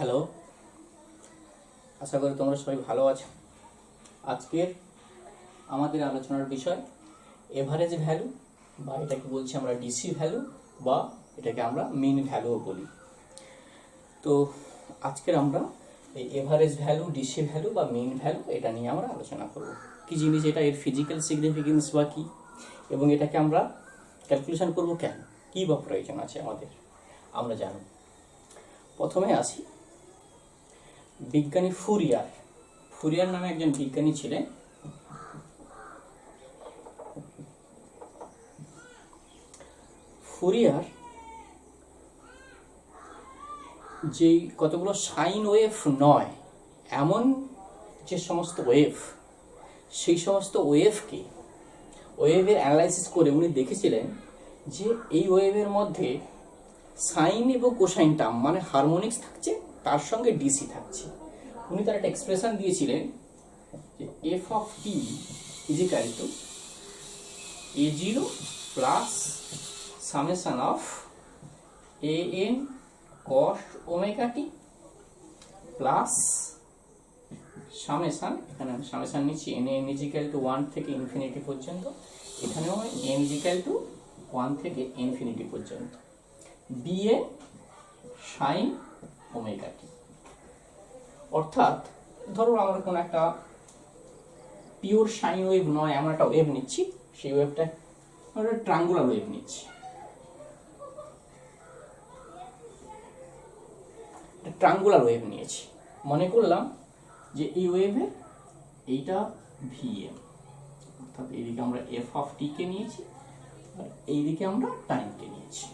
Hello, আশা করি তোমরা সবাই ভালো আছো। আজকের আমাদের আলোচনার বিষয় এভারেজ ভ্যালু, বা এটাকে বলছি আমরা ডিসি ভ্যালু, বা এটাকে আমরা মিন ভ্যালুও বলি। তো আজকের আমরা এই এভারেজ ভ্যালু, ডিসি ভ্যালু বা মিন ভ্যালু এটা নিয়ে আমরা আলোচনা করব। কি জিনিস এটা, এর ফিজিক্যাল সিগনিফিকেন্স বা কী, এবং এটাকে আমরা ক্যালকুলেশন করব কেন, কী বা প্রয়োজন আছে আমাদের, আমরা জানব। প্রথমে আসি বিজ্ঞানী ফুরিয়ার। ফুরিয়ার নামে একজন বিজ্ঞানী ছিলেন। ফুরিয়ার যে কতগুলো সাইন ওয়েভ নয় এমন যে সমস্ত ওয়েভ, সেই সমস্ত ওয়েভের অ্যানালাইসিস করে উনি দেখেছিলেন যে এই ওয়েভের মধ্যে সাইন এবং কোসাইন টার্ম মানে হারমোনিক্স থাকছে, তার সঙ্গে ডিসি থাকছে। উনি তার একটা এক্সপ্রেশন দিয়েছিলেন যে F of t is equal two A0 plus summation of AN cos omega t plus summation, এখানে আমি সামেশন নিচ্ছি n ইজ ইকুয়াল টু 1 থেকে ইনফিনিটি পর্যন্ত, এখানেও n ইজ ইকুয়াল টু 1 থেকে ইনফিনিটি পর্যন্ত, BN সাইন ওমেগা টি। অর্থাৎ ধরো আমরা কোনো একটা পিওর সাইন ওয়েভ নয় এমন একটা ওয়েভ নিচ্ছি, সেই ওয়েভটা আমরা ট্রায়াঙ্গুলার ওয়েভ নিচ্ছি, ট্রায়াঙ্গুলার ওয়েভ নিয়েছি। মনে করলাম যে এই ওয়েভে এইটা ভিএম, অর্থাৎ এইদিকে আমরা এফ অফ টি কে নিয়েছি আর এইদিকে আমরা টাইমকে নিয়েছি।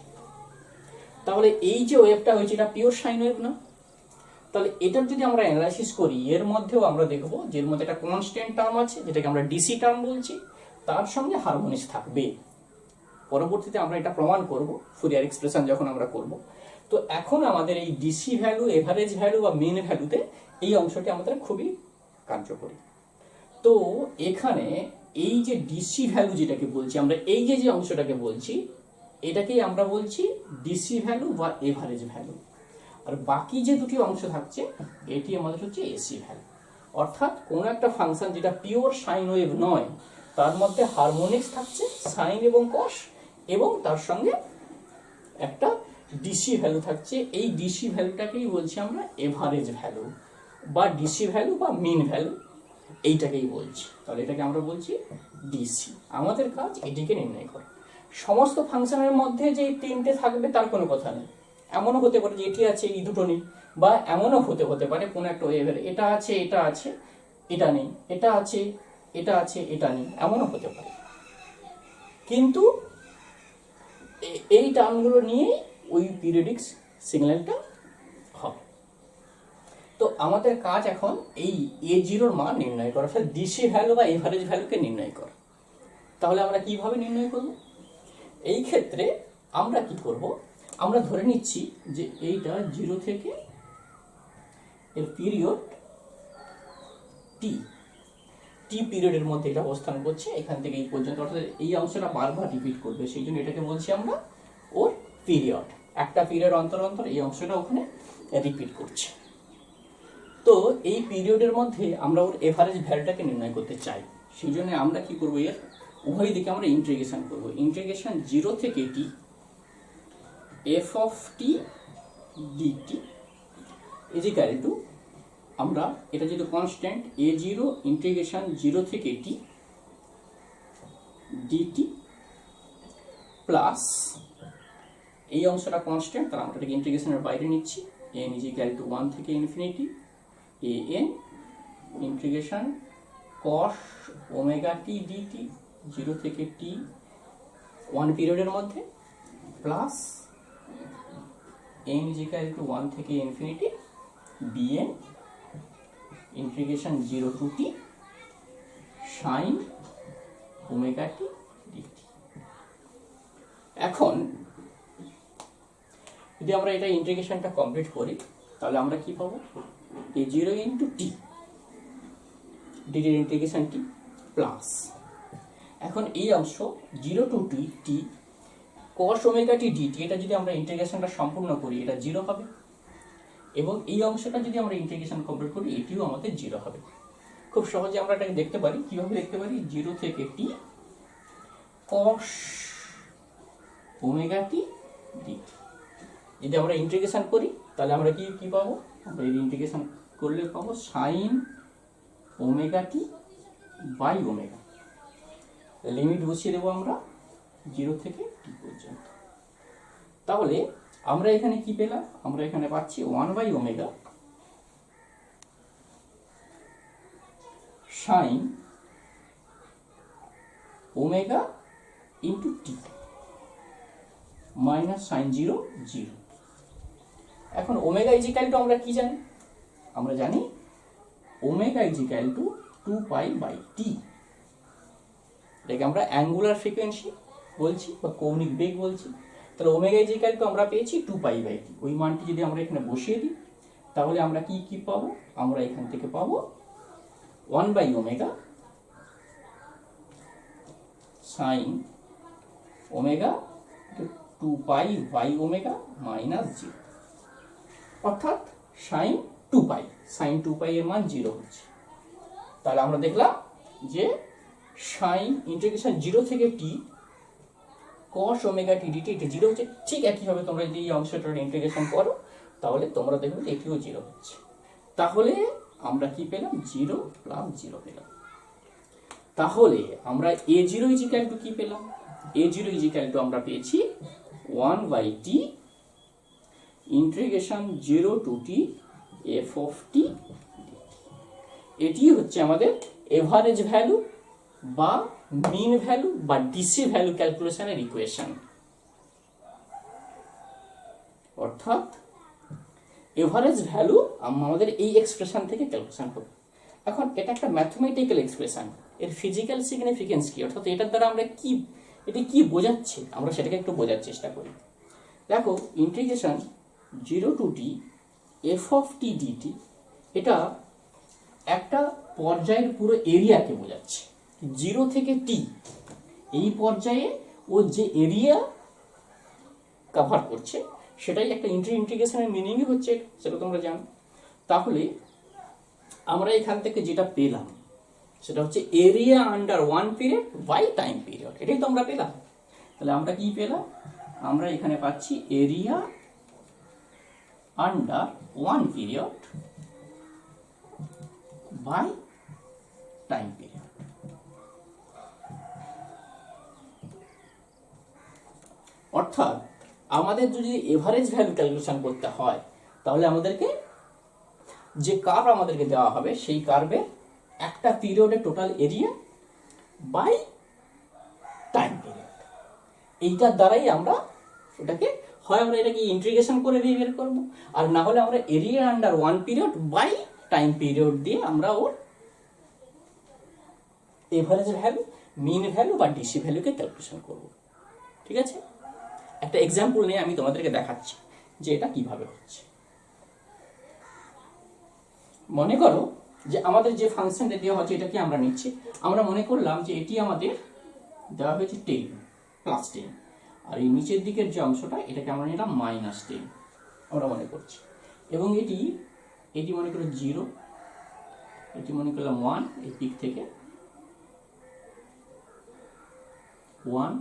তাহলে এই যে ওয়েভটা হয়েছে এটা পিওর সাইন ওয়েভ না। তাহলে এটার যদি আমরা অ্যানালাইসিস করি, এর মধ্যেও আমরা দেখব যে এর মধ্যে একটা কনস্ট্যান্ট টার্ম আছে যেটাকে আমরা ডিসি টার্ম বলছি, তার সঙ্গে হারমোনিক্স থাকবে। পরবর্তীতে আমরা এটা প্রমাণ করব ফুরিয়ার এক্সপ্রেশন যখন আমরা করব। তো এখন আমাদের এই ডিসি ভ্যালু, এভারেজ ভ্যালু বা মিন ভ্যালুতে এই অংশটি আমাদের খুবই কার্যকরী। তো এখানে এই যে ডিসি ভ্যালু যেটাকে বলছি আমরা, এই যে অংশটাকে বলছি, এটাকেই আমরা বলছি ডিসি ভ্যালু বা এভারেজ ভ্যালু। আর বাকি যে দুটি অংশ থাকছে এটি আমাদের হচ্ছে এসি ভ্যালু। অর্থাৎ কোন একটা ফাংশন যেটা পিওর সাইন ওয়েভ নয়, তার মধ্যে হারমোনিক্স থাকছে সাইন এবং কস, এবং তার সঙ্গে একটা ডিসি ভ্যালু থাকছে। এই ডিসি ভ্যালুটাকেই বলছি আমরা এভারেজ ভ্যালু বা ডিসি ভ্যালু বা মিন ভ্যালু, এইটাকেই বলছি। তাহলে এটাকে আমরা বলছি ডিসি। আমাদের কাজ এটিকে নির্ণয় করা। সমস্ত ফাংশনের মধ্যে যে তিনটে থাকবে তার কোনো কথা নেই। এমনও হতে পারে যে এটি আছে এই দুটো নেই, বা এমনও হতে পারে কোনো একটা ওয়েভের এটা আছে এটা আছে এটা নেই, এটা আছে এটা আছে এটা নেই, এমনও হতে পারে। কিন্তু এই টার্মগুলো নিয়ে ওই পিরিয়ডিক সিগন্যালটা হবে। তো আমাদের কাজ এখন এই A0 মান নির্ণয় করা, অর্থাৎ ডিসি ভ্যালু বা এভারেজ ভ্যালুকে নির্ণয় করা। তাহলে আমরা কিভাবে নির্ণয় করব? এই ক্ষেত্রে আমরা কি করব, আমরা ধরে নিচ্ছি যে এইটা 0 থেকে এর পিরিয়ড টি পিরিয়ডের মধ্যে এটা অবস্থান করছে, এখান থেকে এই পর্যন্ত, অর্থাৎ এই অংশটা বারবার রিপিট করবে, সেই জন্য এটাকে বলছি আমরা ওর পিরিয়ড। একটা পিরিয়ড অন্তর অন্তর এই অংশটা ওখানে রিপিট করছে। তো এই পিরিয়ডের মধ্যে আমরা ওর এভারেজ ভ্যালুটাকে নির্ণয় করতে চাই। সেই জন্য আমরা কি করবো, এর উভয় দিকে আমরা ইন্টিগ্রেশন করব। ইন্টিগ্রেশন 0 থেকে t f of t dt is equal to, আমরা এটা যেহেতু কনস্ট্যান্ট, A0 ইন্টিগ্রেশন 0 থেকে টি ডিটি প্লাস এই অংশটা কনস্ট্যান্ট, তাহলে আমরা এটাকে ইন্টিগ্রেশনের বাইরে নিচ্ছি, n ইজ ইকুয়াল টু 1 থেকে infinity an integration cos omega t dt 0 থেকে টি 1 পিরিয়ডের মধ্যে plus n is equal to 1 থেকে infinity bn integration 0 to t sine omega t dt. এখন যদি আমরা এটা ইন্টিগ্রেশনটা কমপ্লিট করি, তাহলে আমরা কি পাবো, A0 ইন্টু টি ডিটির ইন্টিগ্রেশন টি প্লাস, এখন এই অংশ 0 to T cos omega t dt, এটা যদি আমরা ইন্টিগ্রেশনটা সম্পূর্ণ করি এটা 0 হবে। এবং এই অংশটা যদি আমরা ইন্টিগ্রেশন কমপ্লিট করি এটিও আমাদের 0 হবে। খুব সহজে আমরা এটাকে দেখতে পারি, কিভাবে দেখতে পারি, 0 থেকে t cos ওমেগা টি dt। যদি আমরা ইন্টিগ্রেশন করি তাহলে আমরা কি পাবো, আমরা এই ইন্টিগ্রেশন করলে পাবো sin omega t by omega. Limit বসিয়ে দেবো আমরা 0 থেকে t পর্যন্ত। তাহলে আমরা এখানে কি পেলাম, আমরা এখানে পাচ্ছি 1 বাই ওমেগা sin ওমেগা ইন্টু টি মাইনাস সাইন 0 0। এখন ওমেগা ইজিক্যাল টু আমরা কি জানি, আমরা জানি omega is equal to 2 pi by t. এটাকে আমরা অ্যাঙ্গুলার ফ্রিকোয়েন্সি বলছি বা কৌণিক বেগ বলছি। তাহলে ওমেগা ইজিক্যাল টু আমরা পেয়েছি 2 পাই বাই টি। ওই মানটি যদি আমরা এখানে বসিয়ে দিই তাহলে আমরা কি পাবো, আমরা এখান থেকে পাবো 1 by omega sine omega 2 pi by omega minus 0, অর্থাৎ সাইন 2 পাই, সাইন 2 পাই এর মান 0 হচ্ছে। তাহলে আমরা দেখলাম যে সাইন ইন্টিগ্রেশন 0 থেকে t cos ওমেগা টি dt এটা 0 হচ্ছে। ঠিক একইভাবে তোমরা যদি এই অংশটার ইন্টিগ্রেশন করো তাহলে তোমরা দেখবে যে এটিও 0 হচ্ছে। তাহলে আমরা কি পেলাম, 0 প্লাস 0 পেলাম। তাহলে আমরা a0 ইজিক্যাল টু কি পেলাম, a0 ইজিক্যাল টু আমরা পেয়েছি 1 by t integration 0 to t f of t. এটি হচ্ছে আমাদের এভারেজ ভ্যালু বা মিন ভ্যালু বা ডিসি ভ্যালু ক্যালকুলেশনের ইকুয়েশন। অর্থাৎ এভারেজ ভ্যালু আমাদের এই এক্সপ্রেশন থেকে ক্যালকুলেশন হবে। এখন এটা একটা ম্যাথমেটিক্যাল এক্সপ্রেশন, এর ফিজিক্যাল সিগনিফিকেন্স কি, অর্থাৎ এটার দ্বারা আমরা এটা কি বোঝাচ্ছে আমরা সেটাকে একটু বোঝার চেষ্টা করি। দেখো integration 0 to t f of t dt এটা একটা পর্যায়ের পুরো এরিয়াকে বোঝাচ্ছে। 0 থেকে টি এই পর্যায়ে ও যে এরিয়া কভার করছে সেটাই একটা ইন্টিগ্রেশনের মিনিংই হচ্ছে, সেটা তোমরা জানো। তাহলে আমরা এখান থেকে যেটা পেলাম সেটা হচ্ছে area under 1 period by time period, এটাই তো আমরা পেলাম। তাহলে আমরা কি পেলাম, আমরা এখানে পাচ্ছি area under 1 period by time period. অর্থাৎ আমাদের যদি এভারেজ ভ্যালু ক্যালকুলেশন করতে হয় তাহলে আমাদেরকে যে কার্ভ আমাদেরকে দেওয়া হবে সেই কার্ভে একটা পিরিয়ডের total area by time period, এইটার দ্বারাই আমরা ওটাকে হয় আমরা এটাকে ইন্টিগ্রেশন করে দিয়ে বের করবো, আর না হলে আমরা area under 1 period by time period দিয়ে আমরা ওর এভারেজ ভ্যালু, মিন ভ্যালু বা ডিসি ভ্যালুকে ক্যালকুলেশন করব। ঠিক আছে, একটা এক্সাম্পল নিয়ে আমি তোমাদেরকে দেখাচ্ছি যে এটা কিভাবে হচ্ছে। মনে করো যে আমাদের যে ফাংশনটা দেওয়া হচ্ছে এটাকে আমরা নিচ্ছি, আমরা মনে করলাম যে এটি আমাদের দেওয়া হয়েছে 10 প্লাস 10, আর এই নিচের দিকের যে অংশটা এটাকে আমরা নিলাম মাইনাস 10 আমরা মনে করছি, এবং এটি মনে করো 0, এটি মনে করলাম 1, এই দিক থেকে 1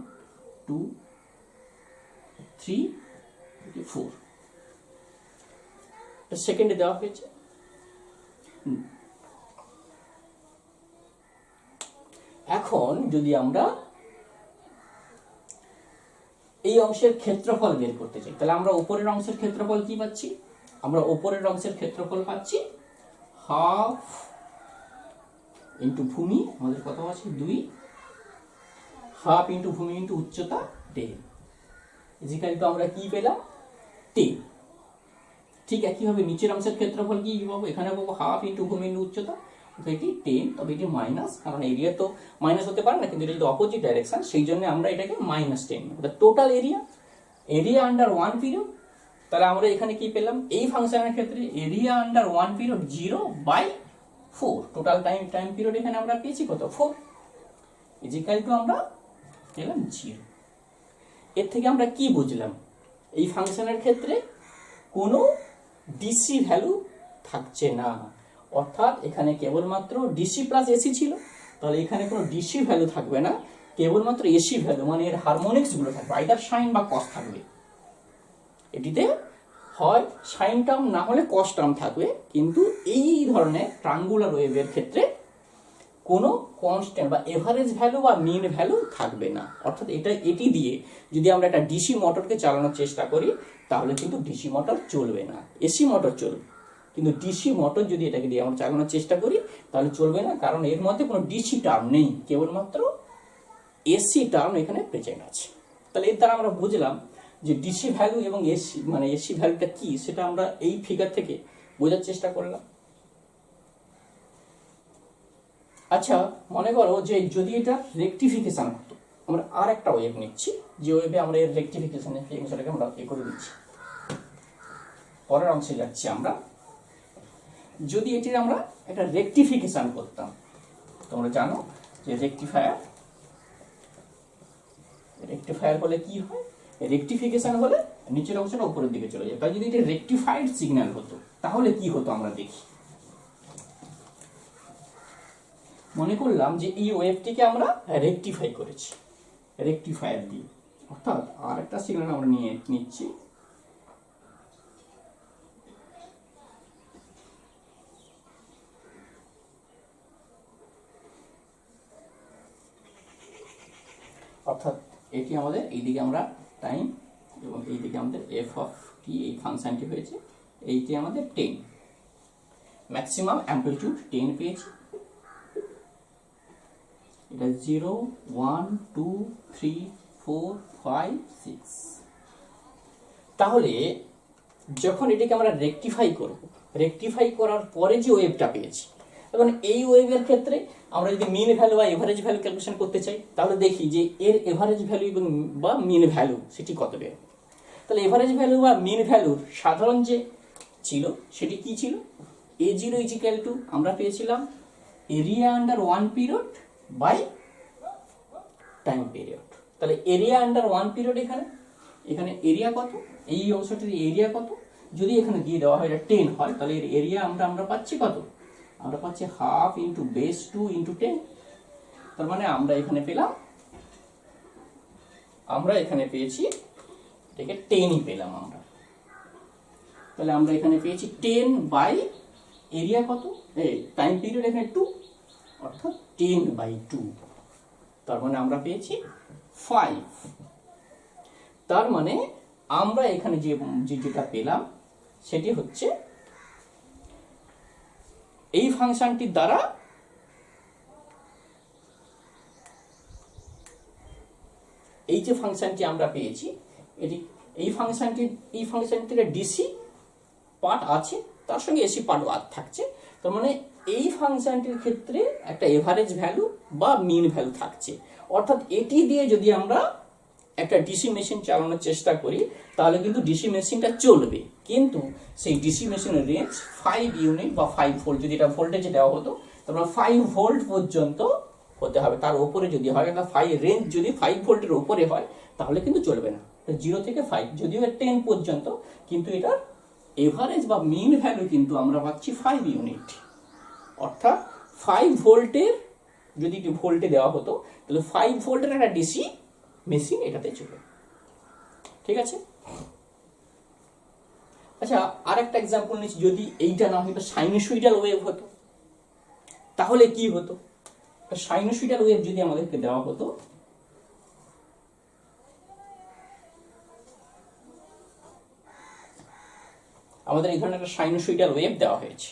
2 3 4 সেকেন্ডে দেওয়া হয়েছে। এখন যদি আমরা এই অংশের ক্ষেত্রফল বের করতে চাই তাহলে আমরা উপরের অংশের ক্ষেত্রফল কি পাচ্ছি, আমরা উপরের অংশের ক্ষেত্রফল পাচ্ছি হাফ ইন্টু ভূমি, আমাদের কত আছে 2, হাফ ইন্টু ভূমি ইন্টু উচ্চতা 10 ইজিক্যাল টু আমরা কি পেলাম 10। ঠিক একইভাবে নিচের অংশের ক্ষেত্রফল কি পাবো, এখানে পাবো হাফ ইন্টু ভূমি ইন্টু উচ্চতা, এটি 10, তবে এটি মাইনাস, কারণ এরিয়া তো মাইনাস হতে পারে না, কিন্তু এটা যদি অপোজিট ডাইরেকশন সেই জন্য আমরা এটাকে -10, টোটাল এরিয়া আন্ডার 1 পিরিয়ড। তাহলে আমরা এখানে কি পেলাম, এই ফাংশনের ক্ষেত্রে area under 1 period 0/4, total time period এখানে আমরা পেয়েছি কত 4, ইজিক্যাল টু আমরা পেলাম 0। এর থেকে আমরা কি বুঝলাম, এই ফাংশনের ক্ষেত্রে কোনো ডিসি ভ্যালু থাকছে না, অর্থাৎ এখানে কেবলমাত্র ডিসি প্লাস এসি ছিল, তাহলে এখানে কোনো ডিসি ভ্যালু থাকবে না, কেবলমাত্র এসি ভ্যালু মানে এর হারমোনিক্স গুলো থাকবে, আইদার সাইন বা কস থাকবে। এটিতে হয় সাইন টার্ম না হলে কস টার্ম থাকবে, কিন্তু এই ধরনের ট্রায়াঙ্গুলার ওয়েভের ক্ষেত্রে কোনো কনস্ট্যান্ট বা এভারেজ ভ্যালু বা মিন ভ্যালু থাকবে না। অর্থাৎ এটি দিয়ে যদি আমরা একটা ডিসি মোটরকে চালানোর চেষ্টা করি তাহলে কিন্তু ডিসি মোটর চলবে না, এসি মোটর চলবে, কিন্তু ডিসি মোটর যদি এটাকে দিয়ে আমরা চালানোর চেষ্টা করি তাহলে চলবে না, কারণ এর মধ্যে কোনো ডিসি টার্ম নেই, কেবলমাত্র এসি টার্ম এখানে প্রেজেন্ট আছে। তাহলে এর দ্বারা আমরা বুঝলাম যে ডিসি ভ্যালু এবং এসি মানে এসি ভ্যালুটা কি সেটা আমরা এই ফিগার থেকে বোঝার চেষ্টা করলাম। আচ্ছা, মনে করো যে যদি এটা রেকটিফিকেশন হতো, আমরা আর একটা ওয়েভ নিচ্ছি, যে ওয়েভে আমরা এর রেকটিফিকেশনের অংশটাকে আমরা করে দিচ্ছি। পরের অংশে যাচ্ছি আমরা। যদি এটির আমরা একটা রেকটিফিকেশন করতাম, তোমরা জানো যে রেকটিফায়ার হলে কি হয়, রেকটিফিকেশন হলে নিচের অংশটা উপরের দিকে চলে যায়। তাই যদি এটা রেকটিফাইড সিগন্যাল হতো তাহলে কি হতো আমরা দেখি। মনে করলাম যে এই ওয়েভটিকে আমরা রেকটিফাই করেছি রেকটিফায়ার দিয়ে, অর্থাৎ আর একটা সিগন্যাল আমরা নিয়ে নিচ্ছি, অর্থাৎ এটি আমাদের এইদিকে আমরা টাইম এবং এইদিকে আমাদের এফ অফ টি এই ফাংশনটি হয়েছে, এইটি আমাদের 10, ম্যাক্সিমাম অ্যাম্পলিটিউড 10 পেয়েছি। এটা 0 1 2 3 4 5 6। তাহলে যখন এটাকে আমরা রেকটিফাই করব, রেকটিফাই করার পরে যে ওয়েভটা পেয়েছি, এখন এই ওয়েভের ক্ষেত্রে আমরা যদি মিন ভ্যালু বা এভারেজ ভ্যালু ক্যালকুলেশন করতে চাই তাহলে দেখি যে এর এভারেজ ভ্যালু এবং বা মিন ভ্যালু সেটি কত বের। তাহলে এভারেজ ভ্যালু বা মিন ভ্যালুর সাধারণ যে ছিল সেটি কি ছিল, A0 ইজিক্যাল টু আমরা পেয়েছিলাম area under 1 period by time period. তাহলে এরিয়া আন্ডার 1 পিরিয়ড এখানে এরিয়া কত, এই অংশটির এরিয়া কত, যদি এখানে দিয়ে দেওয়া হয় এটা 10 হয় তাহলে এর এরিয়া আমরা পাচ্ছি কত, আমরা পাচ্ছি হাফ ইন্টু বেস 2 ইন্টু 10। তার মানে আমরা এখানে পেয়েছি এটাকে 10ই পেলাম আমরা। তাহলে আমরা এখানে পেয়েছি 10 বাই এরিয়া কত, এই টাইম পিরিয়ড এখানে 2, অর্থাৎ 10 বাই 2। তার মানে আমরা পেয়েছি 5। তার মানে আমরা এখানে যেটা পেলাম সেটি হচ্ছে এই ফাংশনটির দ্বারা এই যে ফাংশনটি আমরা পেয়েছি এই ফাংশনটির ডিসি পার্ট আছে, তার সঙ্গে এসি পার্টও থাকছে। তার মানে এই ফাংশনটির ক্ষেত্রে একটা এভারেজ ভ্যালু বা মিন ভ্যালু থাকছে, অর্থাৎ এটি দিয়ে যদি আমরা একটা ডিসি মেশিন চালানোর চেষ্টা করি তাহলে কিন্তু ডিসি মেশিনটা চলবে, কিন্তু সেই ডিসি মেশিনের রেঞ্জ 5 ইউনিট বা 5 ভোল্ট, যদি এটা ভোল্টেজে দেওয়া হতো তাহলে 5 ভোল্ট পর্যন্ত হতে হবে, তার উপরে যদি হয় না 5 রেঞ্জ যদি 5 ভোল্টের উপরে হয় তাহলে কিন্তু চলবে না, 0 থেকে 5 যদিও 10 পর্যন্ত, কিন্তু এটার এভারেজ বা মিন ভ্যালু কিন্তু আমরা পাচ্ছি 5 ইউনিট। অর্থাৎ 5 ভোল্টের যদি ভোল্টে দেওয়া হতো তাহলে 5 ভোল্টের একটা ডিসি মেশিন এটাতে চলে। ঠিক আছে, আচ্ছা আর একটা এক্সাম্পল নিচ্ছি, যদি এইটা না হতো সাইনোসয়েডাল ওয়েভ হতো তাহলে কি হতো। সাইনোসয়েডাল ওয়েভ যদি আমাদেরকে দেওয়া হতো আমাদের এই ধরনের একটা সাইনোসয়েডাল ওয়েভ দেওয়া হয়েছে,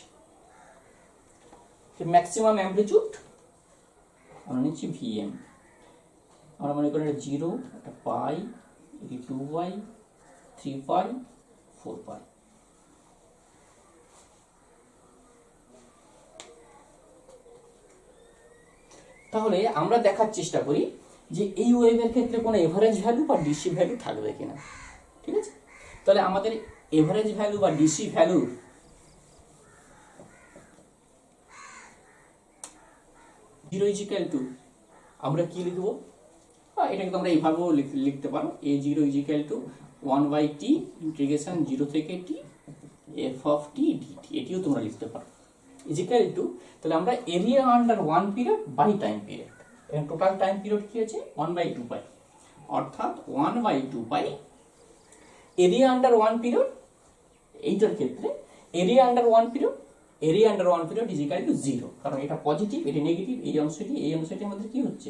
ম্যাক্সিমাম অ্যাম্পলিটিউড আমরা নিচ্ছি ভিএম, আমরা মনে করি 0, একটা পাই, 2y, 3π, 4π। তাহলে আমরা দেখার চেষ্টা করি যে এই ওয়েভের ক্ষেত্রে কোনো এভারেজ ভ্যালু বা ডিসি ভ্যালু থাকবে কিনা। ঠিক আছে, তাহলে আমাদের এভারেজ ভ্যালু বা DC value zero equal to আমরা কি লিখবো, এটাকে তোমরা এইভাবেও লিখতে পারো, A0 is equal two 1/t integration 0 থেকে t f of t dt, এটিও তোমরা লিখতে পারো ইজিক্যাল টু, তাহলে আমরা area under 1 period by time period, এখানে টোটাল টাইম পিরিয়ড কি আছে 1/2 পাই, অর্থাৎ 1/2 পাই এরিয়া আন্ডার 1 পিরিয়ড, এইটার ক্ষেত্রে area under 1 period, area under 1 period equal to 0, কারণ এটা পজিটিভ এটা নেগেটিভ, এই অংশটির মধ্যে কি হচ্ছে,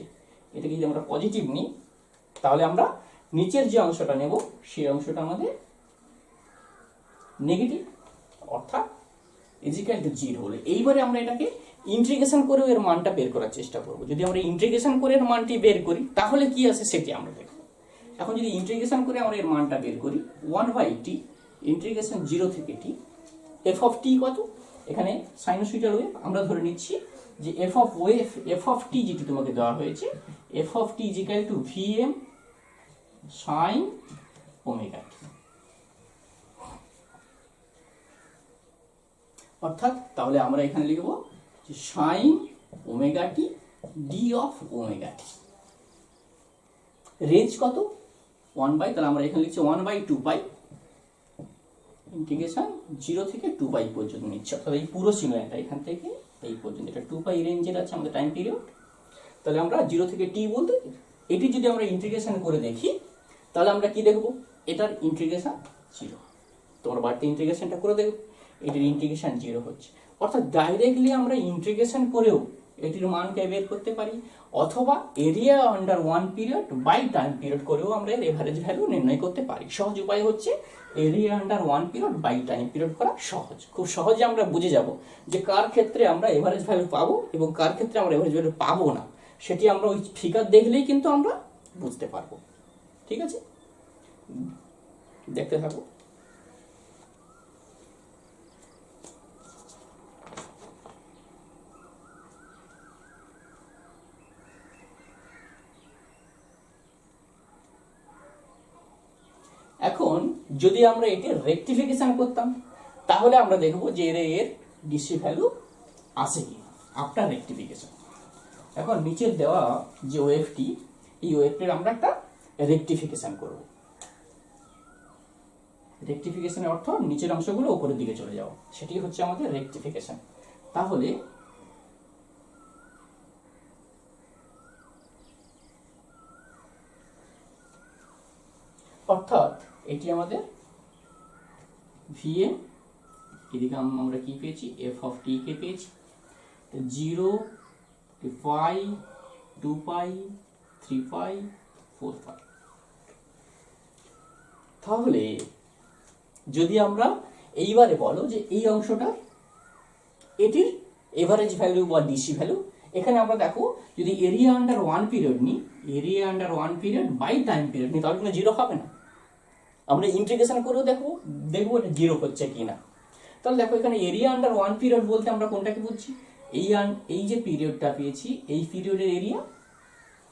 এটাকে যদি আমরা পজিটিভ নিই তাহলে আমরা নিচের যে অংশটা নেব সেই অংশটা আমাদের নেগেটিভ, অর্থাৎ ইজিক্যাল টু 0 হলে এইবারে আমরা এটাকে ইন্টিগ্রেশন করে এর মানটা বের করার চেষ্টা করব। যদি আমরা ইন্টিগ্রেশন করে এর মানটি বের করি তাহলে কি আসে সেটি আমরা দেখব। এখন যদি ইন্টিগ্রেশন করে আমরা এর মানটা বের করি 1/t ইন্টিগ্রেশন 0 থেকে t, এফ অফ টি কত, এখানে সাইনোসয়েডাল ওয়েভ আমরা ধরে নিচ্ছি যে এফ অফ টি যেটি তোমাকে দেওয়া হয়েছে, f of t is equal to VM sine omega t, অর্থাৎ তাহলে আমরা এখানে লিখব যে sine omega t d of omega t, range কত 1/, তাহলে আমরা এখানে লিখছি 1/2 পাই ইন্টিগ্রেশন 0 থেকে 2 পাই পর্যন্ত নিচ্ছে, অর্থাৎ এই পুরো সীমাটা এখান থেকে এই পর্যন্ত, এটা 2 পাই রেঞ্জের আছে আমাদের টাইম পিরিয়ড। তাহলে আমরা 0 থেকে t বলতে এটি যদি আমরা ইন্টিগ্রেশন করে দেখি তাহলে আমরা কি দেখব, এটার ইন্টিগ্রেশন 0, তোমরা বাড়তি ইন্টিগ্রেশনটা করে দেখো, এটির ইন্টিগ্রেশন 0 হচ্ছে, অর্থাৎ ডাইরেক্টলি আমরা ইন্টিগ্রেশন করেও এটির মানকে বের করতে পারি, অথবা area under 1 period by time period করেও আমরা এর এভারেজ ভ্যালু নির্ণয় করতে পারি। সহজ উপায় হচ্ছে area under 1 period by time period করা সহজ, খুব সহজে আমরা বুঝে যাব যে কার ক্ষেত্রে আমরা এভারেজ ভ্যালু পাবো এবং কার ক্ষেত্রে আমরা এভারেজ ভ্যালু পাবো না, সেটি আমরা ওই ফিগার দেখলেই কিন্তু আমরা বুঝতে পারবো। ঠিক আছে, দেখতে থাকো। এখন যদি আমরা এটি রেকটিফিকেশন করতাম তাহলে আমরা দেখব যে এর ডিসি ভ্যালু আসে কি আফটার রেকটিফিকেশন। এখন নিচের দেওয়া যে ওয়েভটি, এই ওয়েভটির আমরা একটা রেকটিফিকেশন করব। রেকটিফিকেশনের অর্থ নিচের অংশগুলো উপরের দিকে চলে যাওয়া, সেটি হচ্ছে আমাদের রেকটিফিকেশন। তাহলে অর্থাৎ এটি আমাদের ভিএম, এদিকে আমরা কি পেয়েছি এফ অফ টি কে পেয়েছি 0 পাই 2 পাই 3 পাই 4 পাই। তাহলে যদি আমরা এইবারে বলো যে এই অংশটা এটির এভারেজ ভ্যালু বা ডিসি ভ্যালু, এখানে আমরা দেখো যদি এরিয়া আন্ডার 1 পিরিয়ড নিই, area under 1 period by time period নিই তাহলে কিন্তু 0 হবে না। আমরা ইন্টিগ্রেশন করেও দেখবো এটা 0 হচ্ছে কিনা। তাহলে দেখো এখানে এরিয়া আন্ডার 1 পিরিয়ড বলতে আমরা কোনটাকে বুঝছি, এই যে পিরিয়ডটা পেয়েছি এই পিরিয়ডের এরিয়া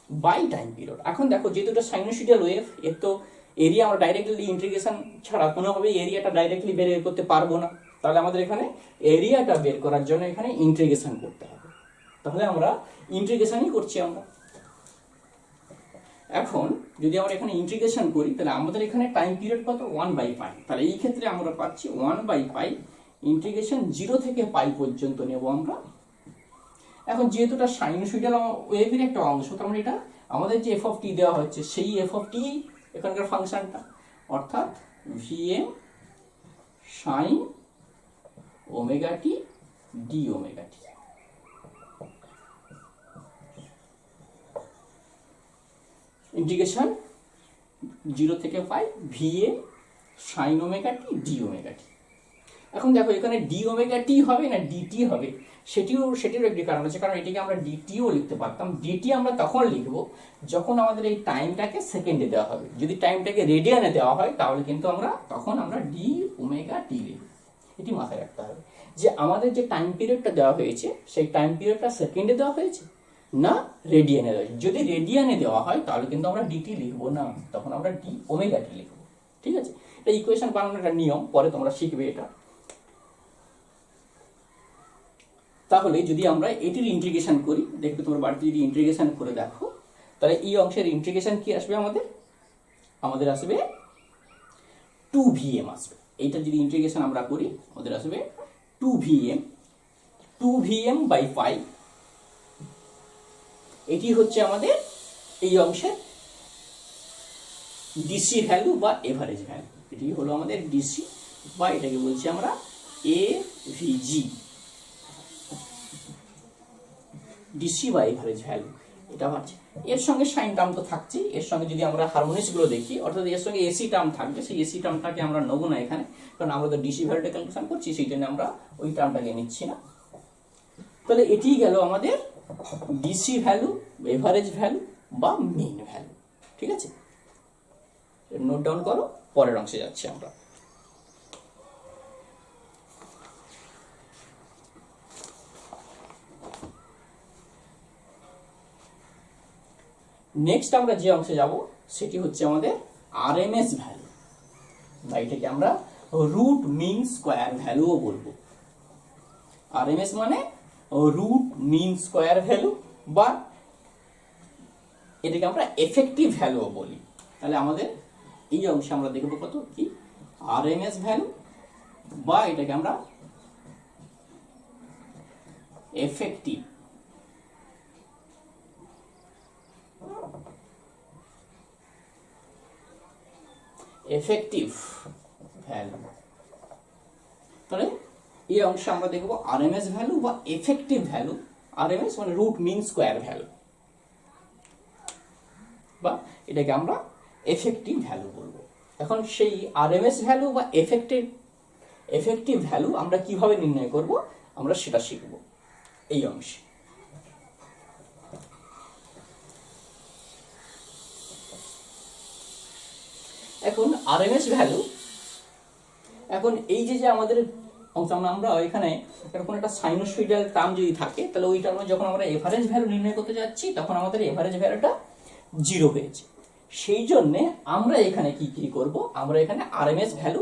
বাই টাইম পিরিয়ড। এখন দেখো যেহেতু এটা সাইনোসয়েডাল ওয়েভ, এর তো এরিয়া আমরা ডাইরেক্টলি ইন্টিগ্রেশন ছাড়া কোনোভাবে এরিয়াটা ডাইরেক্টলি বের করতে পারবো না, তাহলে আমাদের এখানে এরিয়াটা বের করার জন্য এখানে ইন্টিগ্রেশন করতে হবে। তাহলে আমরা ইন্টিগ্রেশনই করছি আমরা। এখন যদি আমরা এখানে ইন্টিগ্রেশন করি তাহলে আমাদের এখানে টাইম পিরিয়ড কত 1/π, তাহলে এই ক্ষেত্রে আমরা পাচ্ছি 1/π ইন্টিগ্রেশন 0 থেকে পাই পর্যন্ত নেব আমরা। এখন যেহেতু এটা সাইনোসয়েডাল ওয়েভের একটা অংশ, তার মানে এটা আমাদের যে এফ অফ টি দেওয়া হচ্ছে সেই এফ অফ টি এখানকার ফাংশনটা, অর্থাৎ VM sine omega t d omega t. Integration 0 থেকে pi VM sine omega t d omega t. এখন দেখো এখানে ডি ওমেগা টি হবে না ডিটি হবে, সেটিরও একটি কারণ আছে, কারণ এটিকে আমরা ডিটিও লিখতে পারতাম। ডিটি আমরা তখন লিখব যখন আমাদের এই টাইমটাকে সেকেন্ডে দেওয়া হবে, যদি টাইমটাকে রেডিয়ানে দেওয়া হয় তাহলে কিন্তু তখন আমরা ডি ওমেগা টি লিখব। এটি মাথায় রাখতে হবে যে আমাদের যে টাইম পিরিয়ডটা দেওয়া হয়েছে সেই টাইম পিরিয়ডটা সেকেন্ডে দেওয়া হয়েছে না রেডিয়ানে দেওয়া হয়েছে। যদি রেডিয়ানে দেওয়া হয় তাহলে কিন্তু আমরা ডিটি লিখবো না, তখন আমরা ডি ওমেগা টি লিখবো। ঠিক আছে, এটা ইকুয়েশন বানানোর একটা নিয়ম, পরে তোমরা শিখবে এটা। তাহলে যদি আমরা এটির ইন্টিগ্রেশন করি, দেখবে তোমার বাড়িতে যদি ইন্টিগ্রেশন করে দেখো তাহলে এই অংশের ইন্টিগ্রেশন কি আসবে আমাদের আসবে 2vm আসবে। এইটা যদি ইন্টিগ্রেশন আমরা করি আমাদের আসবে 2vm বাই 5। এটি হচ্ছে আমাদের এই অংশের ডিসি ভ্যালু বা এভারেজ ভ্যালু। এটি হলো আমাদের ডিসি বা এটাকে বলছি আমরা এভিজি, ডিসি বা এভারেজ ভ্যালু। এটা হচ্ছে এর সঙ্গে সাইন টার্ম তো থাকছেই, এর সঙ্গে যদি আমরা হারমোনিক্স গুলো দেখি অর্থাৎ এর সঙ্গে এসি টার্ম থাকবে, সেই এসি টার্মটাকে আমরা নেবো না এখানে, কারণ আমরা তো ডিসি ভ্যালুটা ক্যালকুলেশন করছি, সেই জন্য আমরা ওই টার্মটাকে নিচ্ছি না। তাহলে এটিই গেল আমাদের ডিসি ভ্যালু, এভারেজ ভ্যালু বা মিন ভ্যালু। ঠিক আছে, নোট ডাউন করো, পরের অংশে যাচ্ছি আমরা। নেক্সট আমরা যে অংশে যাব সেটি হচ্ছে আমাদের আরএমএস ভ্যালু, বা এটাকে আমরা রুট মিন স্কোয়ার ভ্যালুও বলবো। আরএমএস মানে রুট মিন স্কোয়ার ভ্যালু, বা এটাকে আমরা এফেক্টিভ ভ্যালুও বলি। তাহলে আমাদের এই অংশে আমরা দেখব কত কি আরএমএস ভ্যালু, বা এটাকে আমরা এফেক্টিভ ভ্যালু। তাহলে এই অংশে আমরা দেখব আরএমএস ভ্যালু বা এফেক্টিভ ভ্যালু। আরএমএস মানে রুট মিন স্কোয়ার ভ্যালু, বা এটাকে আমরা এফেক্টিভ ভ্যালু বলবো। এখন সেই আরএমএস ভ্যালু বা এফেক্টিভ ভ্যালু আমরা কিভাবে নির্ণয় করব আমরা সেটা শিখব এই অংশে। এখন আরএমএস ভ্যালু, এখন এই যে আমাদের আমরা এখানে কোনো একটা সাইনোসয়েডাল টার্ম যদি থাকে, তাহলে ওই টার্মে যখন আমরা এভারেজ ভ্যালু নির্ণয় করতে যাচ্ছি তখন আমাদের এভারেজ ভ্যালুটা 0 হয়েছে। সেই জন্য আমরা এখানে কি করব, আমরা এখানে আরএমএস ভ্যালু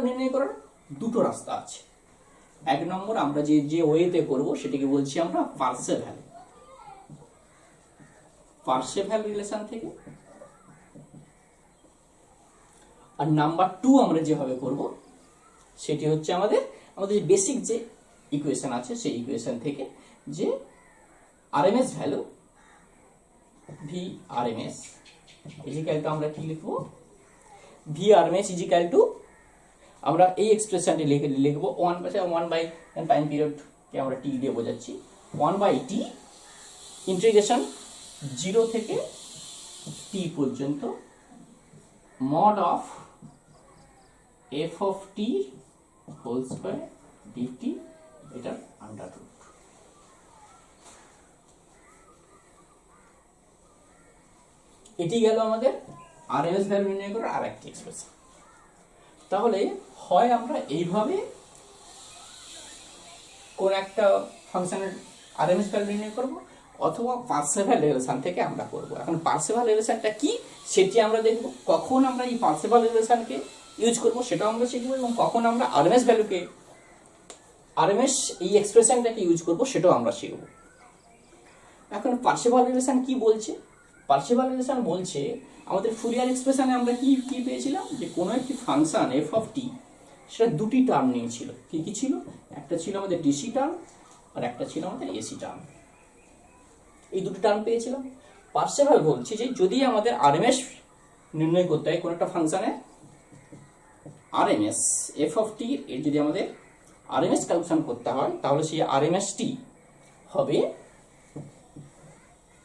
নির্ণয় করার দুটো রাস্তা আছে। এক নম্বর আমরা যে ওয়েতে করব সেটাকে বলছি আমরা পার্সে ভ্যালু রিলেশন থেকে। আর নাম্বার 2 আমরা যেভাবে করব সেটি হচ্ছে আমাদের যে বেসিক যে ইকুয়েশন আছে সেই ইকুয়েশন থেকে, যে RMS value V RMS equal to আমরা কি লিখব, ভি আরএমএস ইজিক্যাল টু আমরা এই এক্সপ্রেশনটি লিখব 1 বাই টাইম পিরিয়ডকে আমরা টি দিয়ে বোঝাচ্ছি, 1 বাই টি ইন্টিগ্রেশন 0 থেকে টি পর্যন্ত mod of f of t whole square dt এটার আন্ডার রুট। এটি গেল আমাদের আরএমএস ভ্যালু নির্ণয় করার আরেকটি এক্সপ্রেশন। তাহলে হয় আমরা এইভাবে কোন একটা ফাংশনের আরএমএস ভ্যালু নির্ণয় করব, অথবা পার্সেভাল রিলেশন থেকে আমরা করব। এখন পার্সেভাল রিলেশনটা কি সেটি আমরা দেখব, কখন আমরা এই পার্সেভাল রিলেশনকে ইউজ করব সেটাও আমরা শিখব, এবং কখন আমরা আরএমএস এই এক্সপ্রেশনটাকে ইউজ করব সেটাও আমরা শিখব। এখন পার্সেভাল রিলেশন কি বলছে, পার্সেভাল রিলেশন বলছে আমাদের ফুরিয়ার এক্সপ্রেশনে আমরা কি পেয়েছিলাম, যে কোনো একটি ফাংশন এফ অফ টি সেটা দুটি টার্ম নিয়েছিল। কি ছিল, একটা ছিল আমাদের ডিসি টার্ম আর একটা ছিল আমাদের এসি টার্ম। এই দুটো টার্ম পেয়েছিলাম। পার্সেভাল বলছে যে যদি আমাদের আরএমএস নির্ণয় করতে হয় কোন একটা ফাংশনে আরএমএস এফ অফ টি এর যদি আমাদের আরএমএস ক্যালকুলেশন করতে হয়, তাহলে সেই আরএমএস টি হবে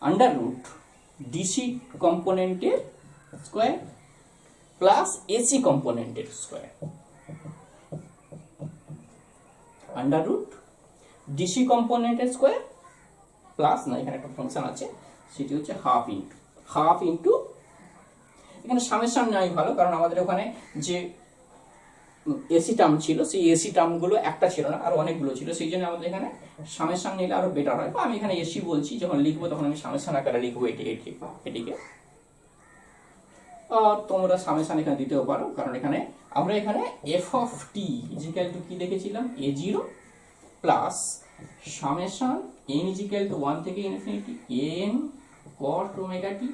আন্ডার রুট ডিসি কম্পোনেন্টের স্কোয়ার প্লাস এসি কম্পোনেন্টের স্কোয়ার। আন্ডার রুট ডিসি কম্পোনেন্টের স্কোয়ার প্লাস, না এখানে একটা ফাংশন আছে সেটি হচ্ছে হাফ ইন্টু এখানে সামেশন নেওয়াই ভালো, কারণ আমাদের ওখানে যে এসি টার্ম ছিল সেই এসি টার্মগুলো একটা ছিল না, আর অনেকগুলো ছিল, সেই জন্য আমাদের এখানে সামেশন নিলে আরো বেটার হয়। বা আমি এখানে এসি বলছি, যখন লিখবো তখন আমি সামেশন আকারে লিখবো এটিকে। তোমরা সামেশন এখানে দিতেও পারো, কারণ আমরা এখানে f of t is equal to কি দেখেছিলাম, a0 plus summation n equal to 1 থেকে infinity n cos omega t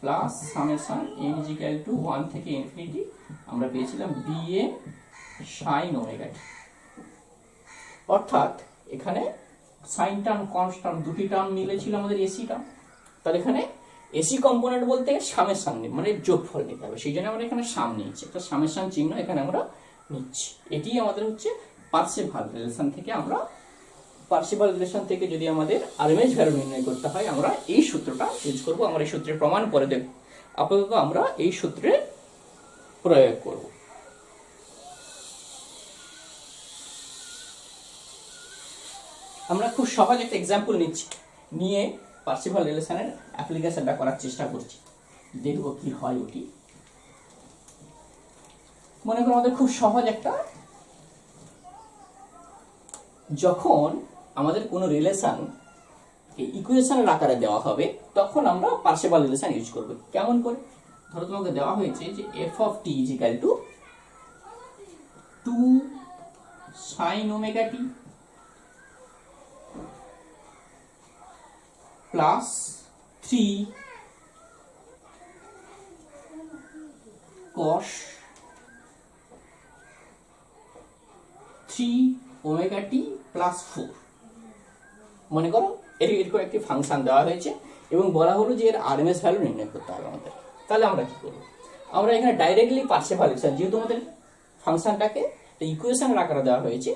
plus summation n is equal to 1 থেকে ইনফিনিটি আমরা পেয়েছিলাম bn sin ওমেগা টি। অর্থাৎ এখানে সাইন টার্ম কনস্ট্যান্ট দুটি টার্ম মিলেছিল আমাদের এসি টার্ম, তাহলে এখানে এসি কম্পোনেন্ট বলতে সামেশন মানে যোগফল নিতে হবে, সেই জন্য আমরা এখানে সাম নিয়েছি, একটা সামেশন চিহ্ন এখানে আমরা নিচ্ছি। এটি আমাদের হচ্ছে পার্সেভাল রিলেশন থেকে আমরা পার্সেভাল রিলেশন থেকে যদি আমাদের আরএমএস ভ্যালু নির্ণয় করতে হয় আমরা এই সূত্রটা ইউজ করব। আমরা এই সূত্রের প্রমাণ পরে দেখব, আপাতত আমরা এই সূত্রে প্রয়োগ করব। আমরা খুব সহজ একটা এক্সাম্পল নিচ্ছি, নিয়ে পার্সেভাল রিলেশনের অ্যাপ্লিকেশনটা করার চেষ্টা করছি, দেখব কি হয় ওটি। মনে করো আমাদের খুব সহজ একটা, যখন আমাদের কোনো রিলেশন ইকুয়েশনের আকারে দেওয়া হবে তখন আমরা পার্সেভাল রিলেশন ইউজ করব। কেমন করে? ধরো তোমাকে দেওয়া হয়েছে যে f of t is equal to 2 sin omega t plus 3 cos 3 omega t plus 4। মনে করো এরকম একটি ফাংশন দেওয়া হয়েছে এবং বলা হলো যে এর আরএমএস ভ্যালু নির্ণয় করতে হবে আমাদের। তাহলে আমরা কি করব? আমরা এখানে ডাইরেক্টলি পার্সেভাল রিলেশন, যেহেতু আমাদের ফাংশনটাকে ইকুয়েশনের আকারে দেওয়া হয়েছে,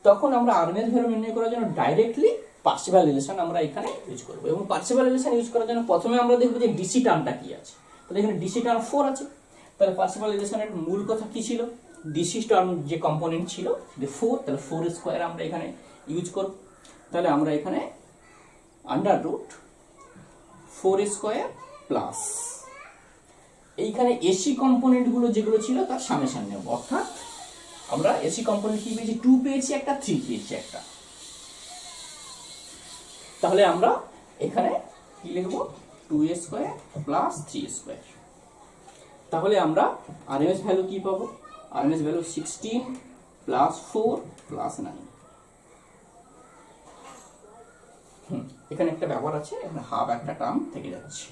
তখন আমরা আরএমএস ভ্যালু নির্ণয় করার জন্য ডাইরেক্টলি পার্সেভাল রিলেশন আমরা এখানে ইউজ করব। এবং পার্সেভাল রিলেশন ইউজ করার জন্য প্রথমে আমরা দেখব যে ডিসি টার্মটা কি আছে। তাহলে এখানে ডিসি টার্ম 4 আছে, তাহলে পার্সেভাল রিলেশনের মূল কথা কি ছিল? ডিসি টার্ম যে কম্পোনেন্ট ছিল যে 4, তাহলে 4 স্কয়ার আমরা এখানে ইউজ করব। তাহলে আমরা এখানে আন্ডার রুট 4 স্কয়ার প্লাস এইখানে এসি কম্পোনেন্ট গুলো যেগুলো ছিল তার সামেশন নেব। অর্থাৎ আমরা এসি কম্পোনেন্ট কি পেয়েছি? 2 পেয়েছি একটা, 3 পেয়েছি একটা। তাহলে আমরা এখানে কি লিখব? 2 স্কয়ার প্লাস 3 স্কয়ার। তাহলে আমরা আরএমএস ভ্যালু কি পাবো? RMS value 16 plus 4 plus 9। এখানে একটা ব্যাপার আছে, এখানে হাফ একটা টার্ম থেকে যাচ্ছে।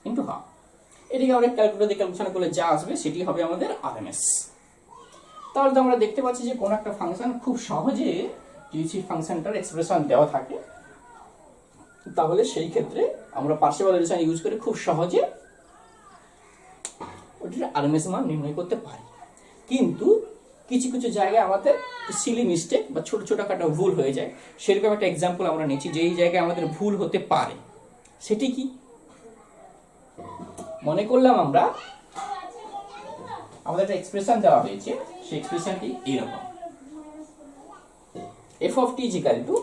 কিন্তু হাফ এটিকে আমরা ক্যালকুলেটর দিয়ে ক্যালকুলেশন করলে যা আসবে সেটি হবে আমাদের আরএমএস। তাহলে তো আমরা দেখতে পাচ্ছি যে কোন একটা ফাংশন খুব সহজে যদি সেই ফাংশনটার এক্সপ্রেশন দেওয়া থাকে তাহলে সেই ক্ষেত্রে আমরা পার্সেভাল রিলেশন ইউজ করে খুব সহজে ওটির আরএমএস মান নির্ণয় করতে পারি। কিন্তু কিছু কিছু জায়গায় আমাদের সিলি মিস্টেক বা ছোট ছোটখাটো ভুল হয়ে যায়। সেরকম একটা এক্সাম্পল আমরা নিচ্ছি, যেই জায়গায় আমাদের ভুল হতে পারে সেটি কি? মনে করলাম আমরা আমাদের একটা এক্সপ্রেশন দেওয়া হয়েছে, সেই এক্সপ্রেশনটি এরকম, f of t is equal to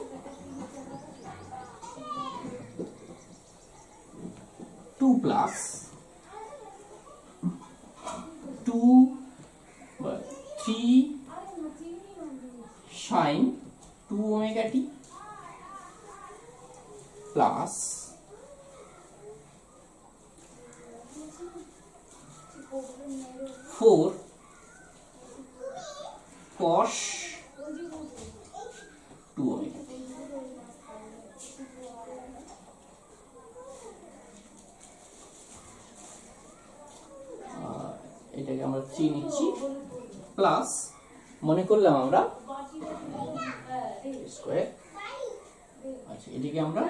2 plus 3 sin 2 omega t plus 4 cos 2 omega t। এটাকে আমরা 3 নিচ্ছি প্লাস মনে করলাম আমরা স্কয়ার, আচ্ছা এটিকে আমরা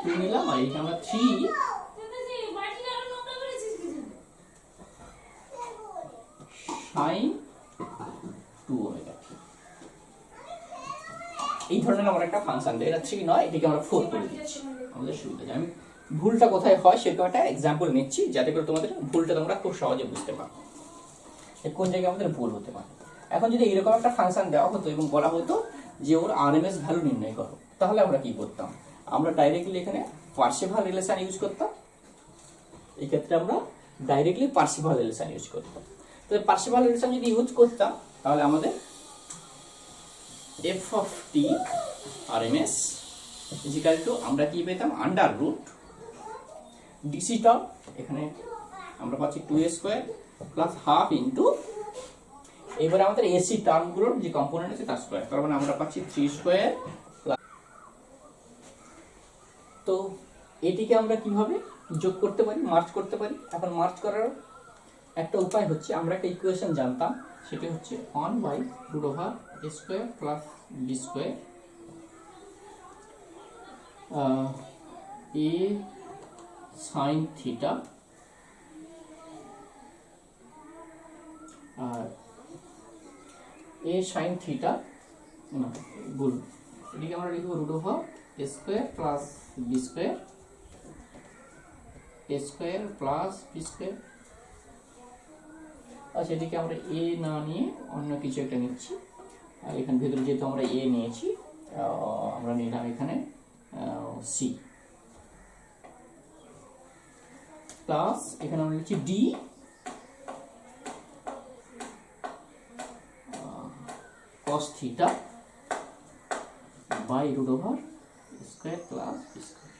2 নিলাম আর এটাকে আমরা 3 sin 2 ওমেগা। এই ধরনের আমরা একটা ফাংশন দেই, এটা 3 নয়, এটাকে আমরা 4 করে দিচ্ছি আমাদের সুবিধা। আমি ভুলটা কোথায় হয় সেরকম একটা এক্সাম্পল নিচ্ছি যাতে করে তোমাদের ভুলটা তোমরা খুব সহজে বুঝতে পারো কোন জায়গায় আমাদের ভুল হতে পারে। এখন যদি এরকম একটা ফাংশন দেওয়া হতো এবং বলা হতো যে ওর আরএমএস ভ্যালু নির্ণয় করো, তাহলে আমরা কি করতাম? আমরা ডাইরেক্টলি এখানে পার্সেভাল রিলেশন ইউজ করতাম। এই ক্ষেত্রে আমরা ডাইরেক্টলি পার্সেভাল রিলেশন ইউজ করতাম। তাহলে পার্সেভাল রিলেশন যদি ইউজ করতাম তাহলে আমাদের f of t RMS is equal to আমরা কি পেতাম? আন্ডার রুট ডিসি টার্ম, এখানে আমরা পাচ্ছি 2 স্কয়ার প্লাস হাফ ইনটু এবারে আমাদের এসি টার্মগুলোর যে কম্পোনেন্ট আছে তার স্কোয়ার, তার মানে আমরা পাচ্ছি 3 স্কোয়ার। তো এটিকে আমরা কিভাবে যোগ করতে পারি, মার্জ করতে পারি? এখন মার্জ করার একটা উপায় হচ্ছে, আমরা একটা ইকুয়েশন জানতাম, সেটি হচ্ছে 1/√a square plus b square a sine theta আর a সাইন থিটা গুণ, এটিকে আমরা লিখব √a square plus b square a square plus b square. আচ্ছা, এদিকে আমরা এ না নিয়ে অন্য কিছু একটা নিচ্ছি, আর এখানে ভেতরে যেহেতু আমরা এ নিয়েছি, আমরা নিলাম এখানে সি প্লাস এখানে আমরা লিখছি D cos theta by √a square plus B square.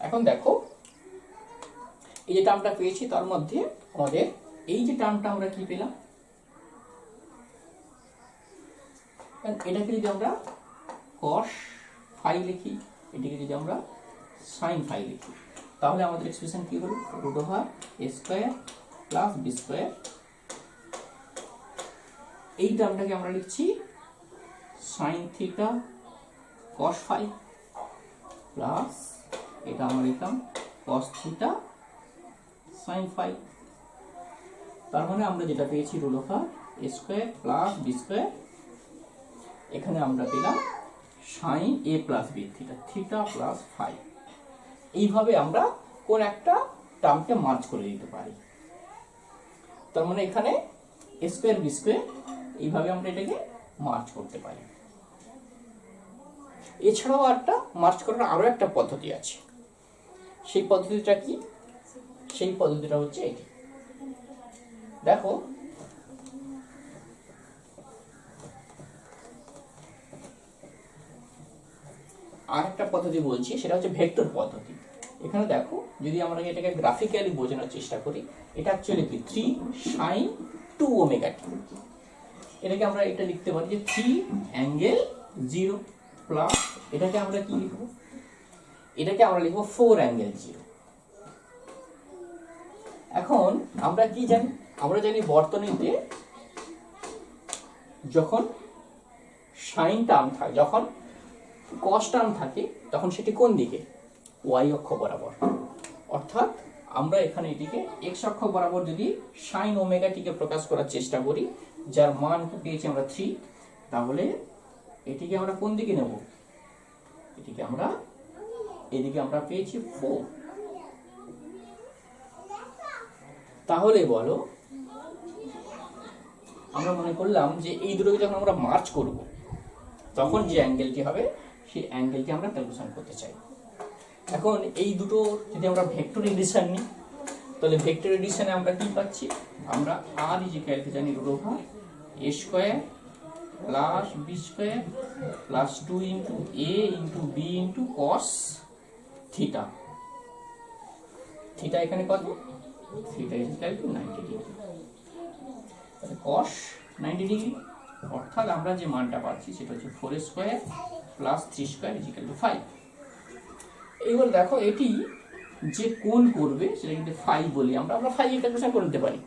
এখন দেখো এই যে টার্মটা পেয়েছি, তার মধ্যে আমাদের এই যে টার্মটা আমরা কি পেলাম, এটাকে যদি আমরা cos ফাই লিখি, এটাকে যদি আমরা sin ফাই লিখি, তাহলে আমাদের এক্সপ্রেশন কি হলো, √a square plus B square. এই টার্মটাকে আমরা লিখছি sin theta cos phi plus এটা আমরা লিখলাম cos থিটা sin ফাই। তার মানে আমরা যেটা পেয়েছি √a square plus B square, এখানে আমরা পেলাম sin a plus B theta, theta plus phi. এইভাবে আমরা কোন একটা টার্মকে মার্জ করে দিতে পারি। তার মানে এখানে a স্কয়ার বি স্কয়ার, এইভাবে আমরা এটাকে মার্জ করতে পারি। এছাড়াও একটা মার্জ করার আরো একটা পদ্ধতি আছে। সেই পদ্ধতিটা কি? সেই পদ্ধতিটা হচ্ছে এটি। দেখো আর একটা পদ্ধতি বলছি, সেটা হচ্ছে ভেক্টর পদ্ধতি। এখানে দেখো, যদি আমরা এটাকে গ্রাফিক্যালি বোঝানোর চেষ্টা করি, এটা অ্যাকচুয়ালি কি 3 sin 2ωt। এটাকে আমরা এটা লিখতে পারি যে 3 অ্যাঙ্গেল 0 প্লাস এটাকে আমরা কি লিখব, এটাকে আমরা লিখব 4 অ্যাঙ্গেল 0। এখন আমরা কি জানি, আমরা জানি বর্তনীতে যখন সাইন টার্ম থাকে, যখন cos টার্ম থাকে, তখন সেটি কোন দিকে, y অক্ষ বরাবর। অর্থাৎ আমরা এখানে এটিকে x অক্ষ বরাবর যদি sin ওমেগাটিকে প্রকাশ করার চেষ্টা করি, যার মান পেয়েছি আমরা 3, তাহলে এটিকে আমরা কোন দিকে নেব, এটিকে আমরা এদিকে আমরা পেয়েছি 4। তাহলে বলো, আমরা মনে করলাম যে এই দুটোকে যখন আমরা মার্চ করব, তখন যে অ্যাঙ্গেলটি হবে সেই অ্যাঙ্গেলটি আমরা ক্যালকুলেশন করতে চাই। এখন এই দুটো যদি আমরা ভেক্টর এডিশন নিই, তাহলে ভেক্টর এডিশনে আমরা কি পাচ্ছি, আমরা আর ইজিক্যালকে জানি √a square plus B square plus 2 into a into b into cos theta. Theta এখানে কত, থিটা ইজিক্যাল টু 90 ডিগ্রি, তাহলে cos 90 ডিগ্রি। অর্থাৎ আমরা যে মানটা পাচ্ছি সেটা হচ্ছে 4 square plus 3 square equal to 5। এইবার দেখো, এটি যে কোণ করবে সেটা কিন্তু ফাই বলি আমরা ফাই ক্যালকুলেশন করে নিতে পারি,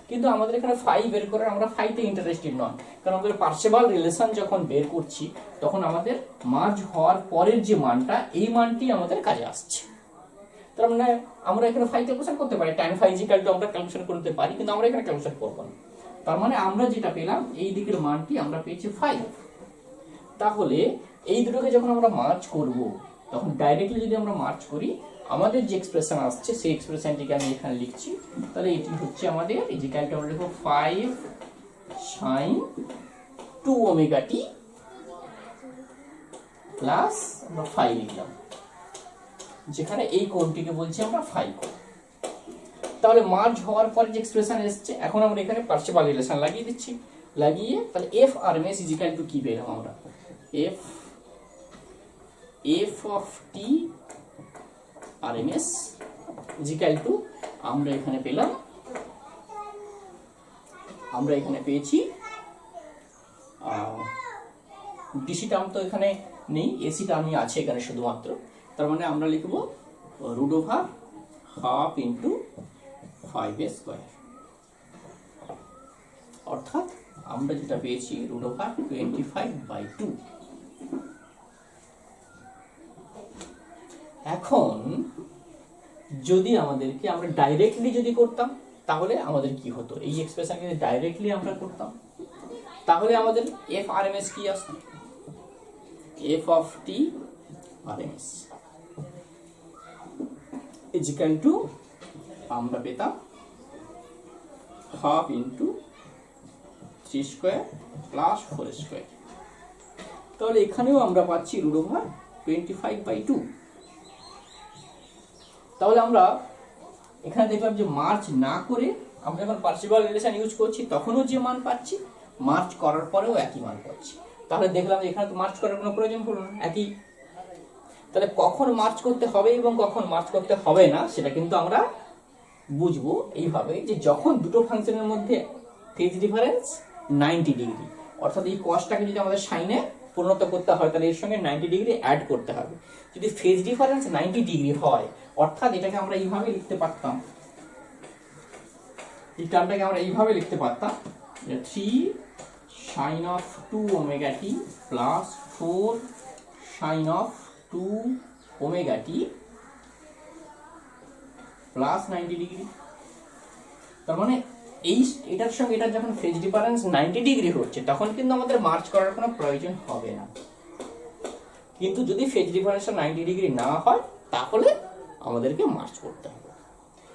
কিন্তু আমাদের এখানে ফাই বের করার আমরা ফাইতে ইন্টারেস্টেড নন, কারণ আমাদের পার্সেভাল রিলেশন যখন বের করছি, তখন আমাদের মার্জ হওয়ার পরের যে মানটা, এই মানটি আমাদের কাজে আসছে। তার মানে আমরা এখানে ফাই ক্যালকুলেশন করতে পারি, tan ফাই ইজিক্যাল টু আমরা ক্যালকুলেশন করতে পারি, কিন্তু আমরা এখানে ক্যালকুলেশন করব না। তার মানে আমরা যেটা পেলাম, এই দিকের মানটি আমরা পেয়েছি 5। তাহলে এই দুটোকে যখন আমরা মার্জ করব, তখন ডাইরেক্টলি যদি আমরা মার্জ করি, আমাদের যে এক্সপ্রেশন আসছে সেই এক্সপ্রেশনটিকে আমি এখানে লিখছি। তাহলে এটি হচ্ছে আমাদের ইজিক্যাল টু, আমরা লিখব 5 sin 2ωt প্লাস আমরা 5 লিখলাম, যেখানে এই কোণটিকে বলছি আমরা ফাই কোণ। তাহলে মার্জ হওয়ার পরে যে এক্সপ্রেশন এসছে, এখন আমরা এখানে পার্সেভাল রিলেশন লাগিয়ে দিচ্ছি, লাগিয়ে তাহলে f RMS ইজিক্যাল টু কি পেলাম আমরা, f of t RMS equal to আমরা এখানে পেলাম, আমরা এখানে পেয়েছি ডিসি টার্ম তো এখানে নেই, এসি টার্মই আছে এখানে শুধুমাত্র। তার মানে আমরা লিখব √½ ইন্টু 5a স্কোয়ার, অর্থাৎ আমরা যেটা পেয়েছি √25/2। এখন যদি আমাদেরকে আমরা ডাইরেক্টলি যদি করতাম তাহলে আমাদের কি হতো, এই এক্সপ্রেশন যদি ডাইরেক্টলি আমরা করতাম তাহলে আমাদের এফ আর এম এস কি আসতো, f of t R M S equal to আমরা পেতাম 1/2 ইন্টু 3 স্কোয়ার প্লাস 4 স্কোয়ার। তাহলে এখানেও আমরা পাচ্ছি √25/2। তাহলে আমরা এখানে দেখলাম যে মার্চ না করে আমরা যখন পার্সিভাল রিলেশন ইউজ করছি তখনও যে মান পাচ্ছি, মার্চ করার পরেও একই মান পাচ্ছি। তাহলে দেখলাম যে এখানে তো মার্চ করার কোনো প্রয়োজন হলো না, একই। তাহলে কখন মার্চ করতে হবে এবং কখন মার্চ করতে হবে না সেটা কিন্তু আমরা বুঝবো এইভাবে, যে যখন দুটো ফাংশনের মধ্যে ফেজ ডিফারেন্স 90 ডিগ্রি, অর্থাৎ এই কসটাকে যদি আমাদের সাইনে পরিণত করতে হয় তাহলে এর সঙ্গে 90 ডিগ্রি অ্যাড করতে হবে। যদি ফেজ ডিফারেন্স 90 ডিগ্রি হয়, অর্থাৎ এটাকে আমরা এইভাবে লিখতে পারতাম, এই টার্মটাকে আমরা এইভাবে লিখতে পারতাম যে 3 sin of 2 omega t plus 4 sin of 2 omega t plus 90 degree. তার মানে এটার সঙ্গে এটার যখন ফেজ ডিফারেন্স 90 ডিগ্রি হচ্ছে তখন কিন্তু আমাদের মার্চ করার কোনো প্রয়োজন হবে না। কিন্তু যদি ফেজ ডিফারেন্সটা 90 ডিগ্রি না হয় তাহলে আমাদেরকে মার্চ করতে হবে।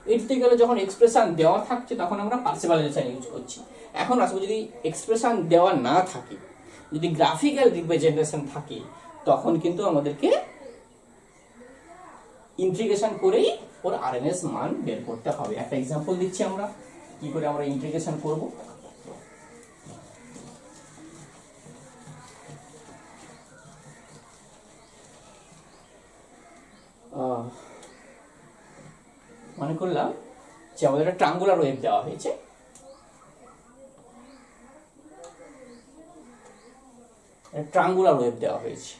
এর গেলে যখন এক্সপ্রেশন দেওয়া থাকছে তখন আমরা পার্সিভাল রিলেশন ইউজ করছি। এখন আসবো যদি এক্সপ্রেশন দেওয়া না থাকে, যদি গ্রাফিক্যাল রিপ্রেজেন্টেশন থাকে, তখন কিন্তু আমাদেরকে ইন্টিগ্রেশন করেই ওর আরএমএস মান বের করতে হবে। একটা এক্সাম্পল দিচ্ছি আমরা কি করে আমরা ইন্টিগ্রেশন করব। মনে করলাম যে আমাদের একটা ট্রায়াঙ্গুলার ওয়েভ দেওয়া হয়েছে, ট্রায়াঙ্গুলার ওয়েভ দেওয়া হয়েছে।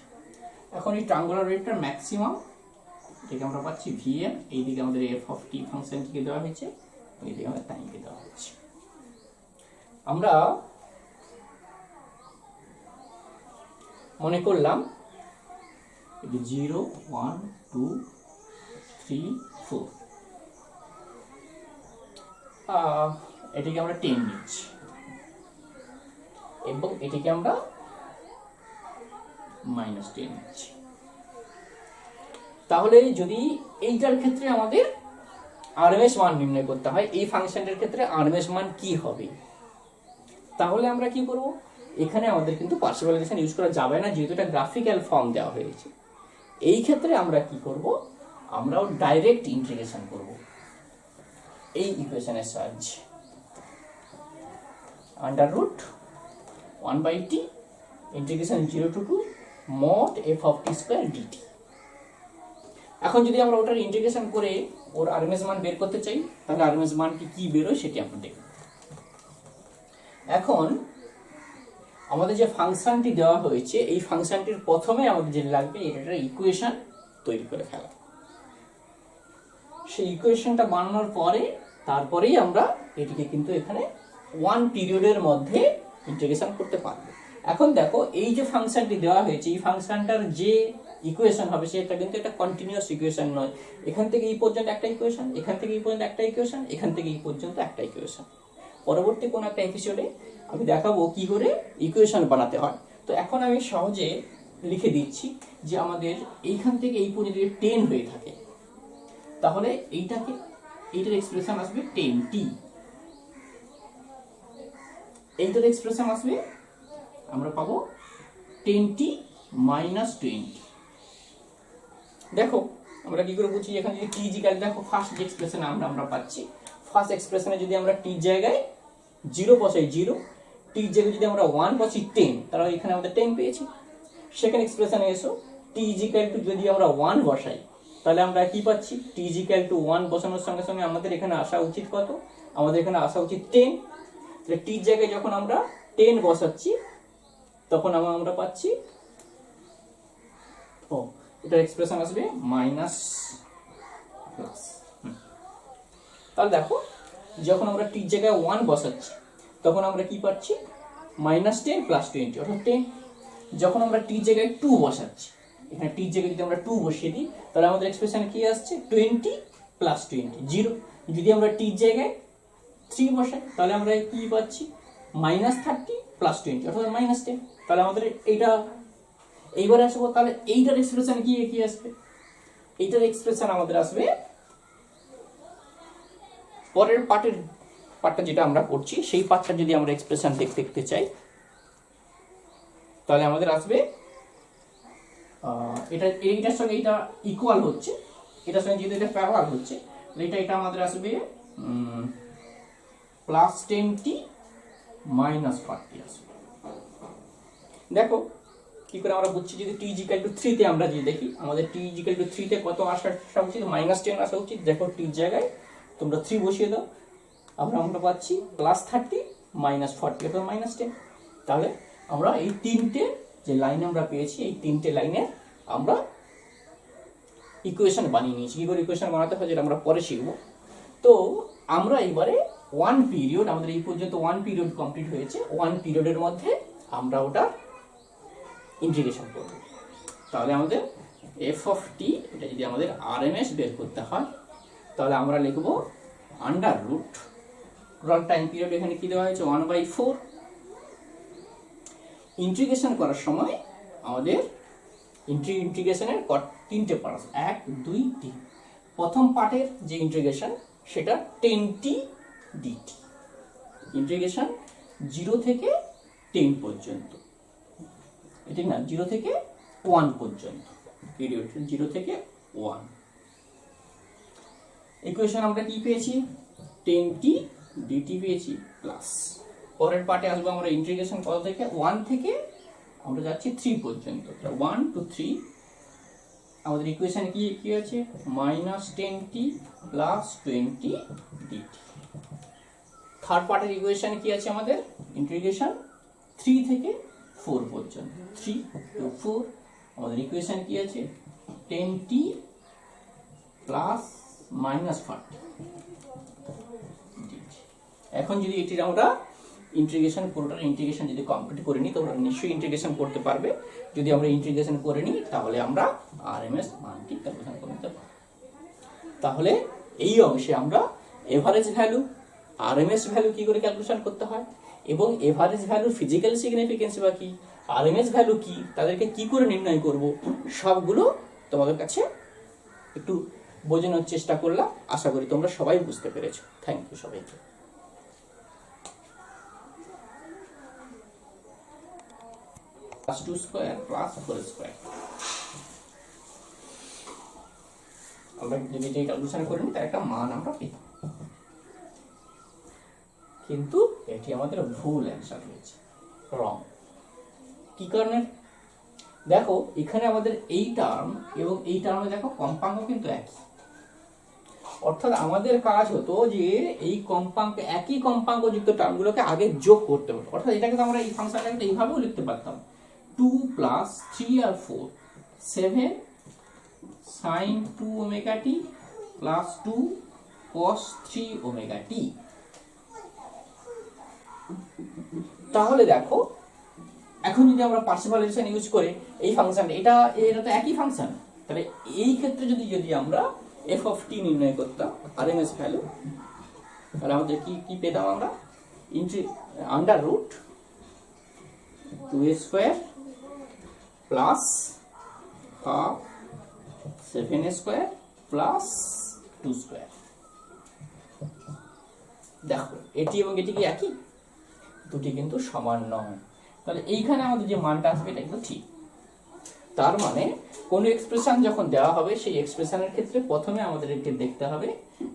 এখন এই ট্রায়াঙ্গুলার ওয়েভটার ম্যাক্সিমাম এটাকে আমরা পাচ্ছি ভিএম, এইদিকে আমাদের এফ অফ টি ফাংশনটিকে দেওয়া হয়েছে, এইদিকে আমাদের টাইমকে দেওয়া হয়েছে। আমরা মনে করলাম 0 1 2 3 4, এটিকে আমরা 10 নিচ্ছি এবং এটিকে আমরা -10 নিচ্ছি। তাহলে যদি এইটার ক্ষেত্রে আমাদের আরএমএস মান নির্ণয় করতে হয়, এই ফাংশনটার ক্ষেত্রে আরএমএস মান কি হবে, তাহলে আমরা কি করব, এখানে আমাদের কিন্তু পার্সিভাল রিলেশন ইউজ করা যাবে না যেহেতু এটা গ্রাফিক্যাল ফর্ম দেওয়া হয়েছে। এই ক্ষেত্রে আমরা কি করব, আমরাও ডাইরেক্ট ইন্টিগ্রেশন করব এই ইকুয়েশনের সাহায্যে। √1/t integration 0 to 2 mod f of t square dt। এখন যদি আমরা ওটার ইন্টিগ্রেশন করে ওর আরএমএস মান বের করতে চাই তাহলে আরএমএস মানটি কি বেরোয় সেটি আমরা দেখব। এখন আমাদের যে ফাংশনটি দেওয়া হয়েছে এই ফাংশনটির প্রথমে আমাদের যেটা লাগবে এটার ইকুয়েশন তৈরি করে ফেলা। সেই ইকুয়েশনটা বানানোর পরে তারপরেই আমরা এটিকে কিন্তু এখানে 1 পিরিয়ডের মধ্যে ইন্টিগ্রেশন করতে পারবো। এখন দেখো এই যে ফাংশনটি দেওয়া হয়েছে এই ফাংশনটার যে ইকুয়েশন হবে সেটা কিন্তু একটা কন্টিনিউয়াস ইকুয়েশন নয়। এখান থেকে এই পর্যন্ত একটা ইকুয়েশন, এখান থেকে এই পর্যন্ত একটা ইকুয়েশন, এখান থেকে এই পর্যন্ত একটা ইকুয়েশন। পরবর্তী কোন একটা এপিসোডে আমি দেখাবো কি করে ইকুয়েশন বানাতে হয়। তো এখন আমি সহজে লিখে দিচ্ছি যে আমাদের এইখান থেকে এই পর্যন্ত 10 হয়ে থাকে তাহলে এইটার এক্সপ্রেশন আসবে 10t, এইটার এক্সপ্রেশন আসবে আমরা পাবো 10t - 20। দেখো আমরা কি করে বুঝি, এখানে যদি t ইকুয়াল, দেখো ফার্স্ট যে এক্সপ্রেশন আমরা পাচ্ছি, ফার্স্ট এক্সপ্রেশনে যদি আমরা t জায়গায় 0 বসাই 0, t জায়গায় যদি আমরা 1 বসাই 10, তাহলে এখানে আমাদের 10 পেয়েছি। সেকেন্ড এক্সপ্রেশনে এসো t ইকুয়াল টু যদি আমরা 1 বসাই তাহলে আমরা কি পাচ্ছি, t ইকুয়াল টু 1 বসানোর সঙ্গে সঙ্গে আমাদের এখানে আসা উচিত কত, আমাদের এখানে আসা উচিত 10। তাহলে t জায়গায় যখন আমরা 10 বসাচ্ছি তখন আমরা পাচ্ছি, ও এটার এক্সপ্রেশন আসবে মাইনাস প্লাস। তাহলে দেখো যখন আমরা টির জায়গায় 1 বসাচ্ছি তখন আমরা কি পাচ্ছি, -10 + 20 অর্থাৎ 10। যখন আমরা টির জায়গায় 2 বসাচ্ছি, এখানে টির জায়গায় যদি আমরা 2 বসিয়ে দিই তাহলে আমাদের এক্সপ্রেশন কি আসছে, 20 + 20 0। যদি আমরা টির জায়গায় 3 বসাই তাহলে আমরা কি পাচ্ছি, -30 + 20 অর্থাৎ -10। তাহলে আমাদের এইটা এইবারে আসবো, তাহলে এইটার এক্সপ্রেশন কি আসবে, এইটার এক্সপ্রেশন আমাদের আসবে পরের পার্টটা যেটা আমরা করছি সেই পার্টটা যদি আমরা এক্সপ্রেশন দেখতে চাই তাহলে আমাদের আসবে এইটার সঙ্গে এটা ইকুয়াল হচ্ছে, এটার সঙ্গে যেহেতু এটা প্যারালাল হচ্ছে এটা আমাদের আসবে +10t -40 আসবে। দেখো কি করে আমরা বুঝছি, যদি t = 3 তে আমরা যদি দেখি, আমাদের t = 3 তে কত আসা উচিত, -10 আসা উচিত। দেখো t এর জায়গায় তোমরা 3 বসিয়ে দাও, আমরা পাচ্ছি +30 -40 অর্থাৎ -10। তাহলে আমরা এই তিনটে যে লাইন আমরা পেয়েছি, এই তিনটে লাইনের আমরা ইকুয়েশন বানিয়ে নিয়েছি। কি করে ইকুয়েশন বানাতে হয় যেটা আমরা পরে শিখবো। তো আমরা এবারে 1 পিরিয়ড, আমাদের এই পর্যন্ত 1 পিরিয়ড কমপ্লিট হয়েছে, 1 পিরিয়ডের মধ্যে আমরা ওটা ইন্টিগ্রেশন করব। তাহলে আমাদের f অফ t, এটা যদি আমাদের RMS বের করতে হয় তাহলে আমরা লিখব √ টোটাল টাইম পিরিয়ড এখানে কি দেওয়া হয়েছে 1/4। ইন্টিগ্রেশন করার সময় আমাদের ইন্টিগ্রেশনের তিনটে পার্ট, 1 2 3। প্রথম পার্টের যে ইন্টিগ্রেশন সেটা 10t dt, ইন্টিগ্রেশন 0 থেকে 10 পর্যন্ত, এটা না 0 থেকে 1 পর্যন্ত পিরিয়ড, 0 থেকে 1। ইকুয়েশন আমরা কি পেয়েছি, 10t dt পেয়েছি প্লাস। পরের পার্টে আসবো আমরা ইন্টিগ্রেশন কত থেকে, 1 থেকে আমরা যাচ্ছি 3 পর্যন্ত, 1 to 3। আমাদের ইকুয়েশন কি আছে, -10t + 20 dt। থার্ড পার্টের ইকুয়েশন কি আছে আমাদের, ইন্টিগ্রেশন 3 থেকে 4 পর্যন্ত, 3 to 4। আমাদের ইকুয়েশন কি আছে, 10t + -40 dt। এখন যদি এটির আমরা ইন্টিগ্রেশন, পুরোটার ইন্টিগ্রেশন যদি কমপ্লিট করে নিই তোমরা নিশ্চয়ই ইন্টিগ্রেশন করতে পারবে। যদি আমরা ইন্টিগ্রেশন করে নিই তাহলে আমরা RMS মানটি ক্যালকুলেশন করে নিতে পারবো। তাহলে এই অংশে আমরা এভারেজ ভ্যালু, RMS ভ্যালু কি করে ক্যালকুলেশন করতে হয়, এবং এভারেজ ভ্যালু ফিজিক্যাল সিগনিফিকেন্স বা কি, RMS ভ্যালু কি, তাদেরকে কি করে নির্ণয় করব, সবগুলো তোমাদের কাছে একটু বোঝানোর চেষ্টা করলাম। আশা করি তোমরা সবাই বুঝতে পেরেছো। থ্যাংক ইউ সবাইকে। +2² + 4²। আমরা যদি এটা ক্যালকুলেশন করে নিই তার একটা মান আমরা পেয়ে, কিন্তু এটি আমাদের ভুল অ্যান্সার হয়েছে, রং। কি কারণে, দেখো এখানে আমাদের এই টার্ম এবং এই টার্মে দেখো কম্পাঙ্ক কিন্তু একই, অর্থাৎ আমাদের কাজ হতো যে এই কম্পাঙ্ক, একই কম্পাঙ্ক যুক্ত টার্মগুলোকে আগে যোগ করতে হতো। অর্থাৎ এটাকে তো আমরা এই ফাংশনটাকে এইভাবেও লিখতে পারতাম, 2 + 3 আর 4 7 sin 2ωt + 2 cos 3ωt। তাহলে দেখো এখন যদি আমরা পার্সিভাল রিলেশন ইউজ করে এই ফাংশনটা, এটা তো একই ফাংশন, তাহলে এই ক্ষেত্রে যদি আমরা f অফ t নির্ণয় করতাম RMS ভ্যালু, তাহলে আমাদের কি পেতাম আমরা, √ 2a² + ½ 7a² + 2²। দেখো এটি এবং এটি কি একই, দুটি কিন্তু সমান নয়। তাহলে এইখানে আমাদের যে মানটা আসবে এটা কিন্তু ঠিক। তার মানে কোন এক্সপ্রেশন যখন দেওয়া হবে সেই এক্সপ্রেশনের ক্ষেত্রে প্রথমে আমাদের এটি দেখতে হবে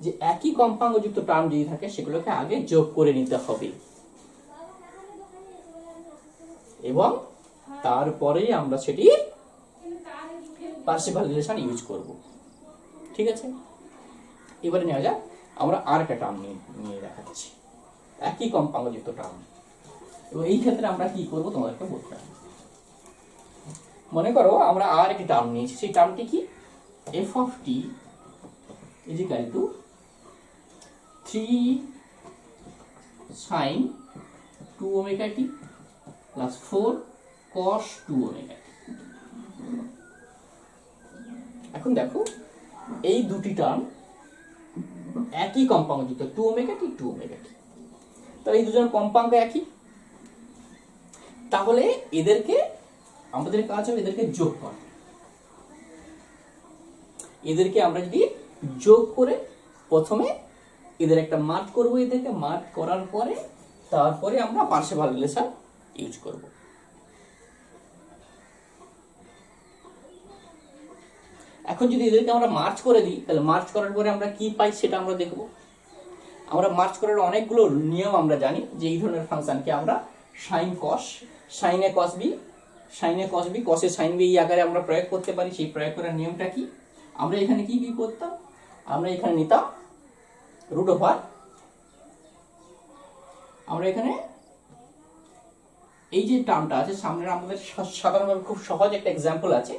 যে একই কম্পাঙ্কযুক্ত টার্ম যদি থাকে সেগুলোকে আগে যোগ করে নিতে হবে, এবং তারপরেই আমরা সেটি পার্সিভাল রিলেশন ইউজ করব। ঠিক আছে, এবারে নেওয়া যাক আমরা আর একটা টার্ম নিয়ে দেখাচ্ছি, একই কম্পাঙ্কযুক্ত টার্ম, এবং এই ক্ষেত্রে আমরা কি করব তোমাদেরকে বলতে হবে। মনে করো আমরা আর একটি টার্ম নিয়েছি, সেই টার্মটি কি, f of t is equal to 3 sine 2 omega t plus 4 cos 2 omega t. এখন দেখো এই দুটি টার্ম একই কম্পাঙ্ক যুক্ত, 2 ওমেগা টি 2 ওমেগা টি, তাহলে এই দুজনের কম্পাঙ্ক একই, তাহলে এদেরকে আমাদের কাজ হবে এদেরকে যোগ করা। এদেরকে আমরা যদি যোগ করে প্রথমে এদের একটা মার্ক করব, এদেরকে মার্ক করার পরে তারপরে আমরা পার্সেভাল রিলেশন ইউজ করব। এখন যদি এদেরকে আমরা মার্চ করে দিই, তাহলে মার্চ করার পরে আমরা কি পাই সেটা আমরা দেখব। আমরা মার্চ করার অনেকগুলো নিয়ম আমরা জানি, যে এই ধরনের ফাংশনকে আমরা সাইন কস, সাইনে কস বি, সাইনে কস বি, কসে সাইন বি এই আকারে আমরা প্রয়োগ করতে পারি। সেই প্রয়োগ করার নিয়মটা কি, আমরা এখানে কি কি করতাম, আমরা এখানে নিতাম রুট ওভার, আমরা এখানে এই যে টার্মটা আছে সামনের আমাদের সাধারণভাবে খুব সহজ একটা এক্সাম্পল আছে,